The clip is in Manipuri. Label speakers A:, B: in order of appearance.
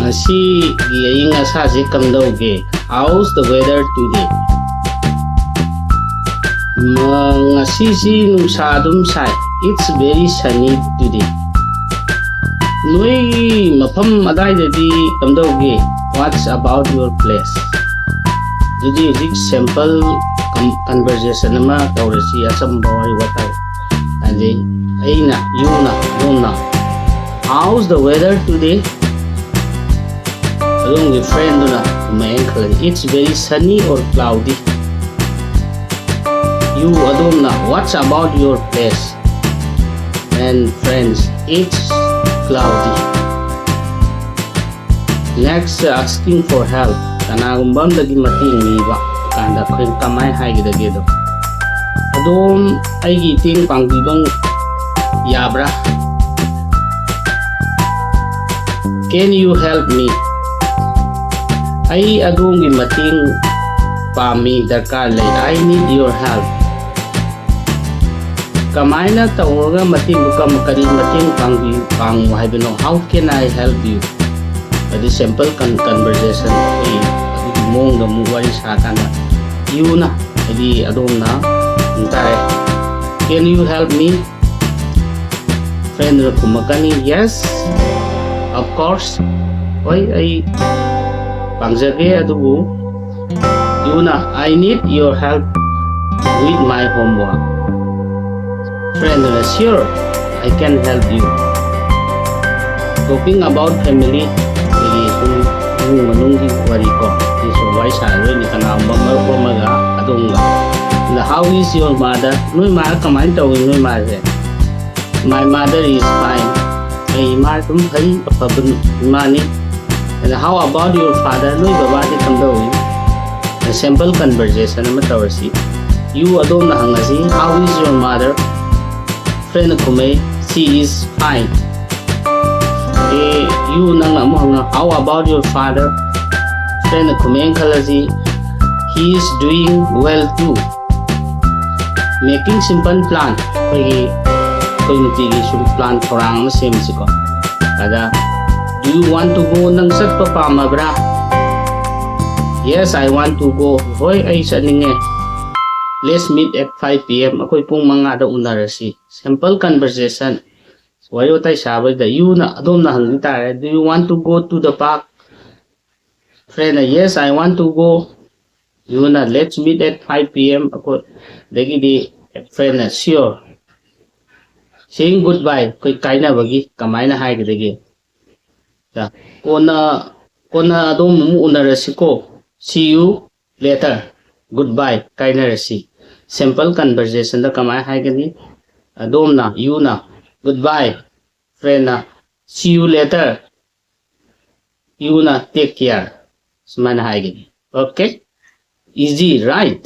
A: Ngasi giyaying asasi kamdauge. How's the weather today? Ngasi si nungsa dum sai. It's very sunny today. Noi mafam adai dadi kamdauge. What's about your place? Jadi simple conversation nama taurasi asam bawai watai. Anje aina yuna yuna. How's the weather today? Along with friend na may it's very sunny or cloudy. You adom na what's about your place? And friends, it's cloudy. Next, asking for help. Kanagumbam dagi mating niba kanda kung kamay hay gidagido. Adom ay giting pangbibang yabra. Can you help me? Ay adong gimating pami darkar lay. I need your help. Kamay na taonga mating bukam karin mating pang bino. How can I help you? Adi simple conversation. Adi mong gamuwari sa akin na. Yun na. Adi adong na. Intare. Can you help me? Friend na kumakani. Yes. Of course. Oy ay pangjage adugo. Yun na. I need your help with my homework. Friend na sure. I can help you. Talking about family. Manunggi wari ko iso wai sa ro ni kana mamar ko maga adunga na how is your mother noi ma kamai taw noi ma re my mother is fine ai ma tum hai papun mani and how about your father noi baba de kamdo a simple conversation ma tawasi you adom na hangasi how is your mother friend kume she is fine. You nang mo how about your father? Friend kumeng kalazi he is doing well too. Making simple plan. Koi mutigi sum plan korang na sim siko. Kada do you want to go nang sat pa mabra? Yes, I want to go. Hoy ay sa ninge. Let's meet at 5 PM. Ako'y pong mga daw unarasi. Simple conversation. Wayo tay sabi da you na adom na hangita. Do you want to go to the park? Friend, yes, I want to go. You na let's meet at 5 PM. Ako dagi di friend na sure. Saying goodbye. Koy kay na bagi kamay na hay dagi. Da kona adom mu unarasi ko. See you later. Goodbye. Kay na rasi. Simple conversation da kamay hay gani. Adom na you na. Goodbye, friend. See you later. You na take care. Smana hai gini. Okay? Easy, right?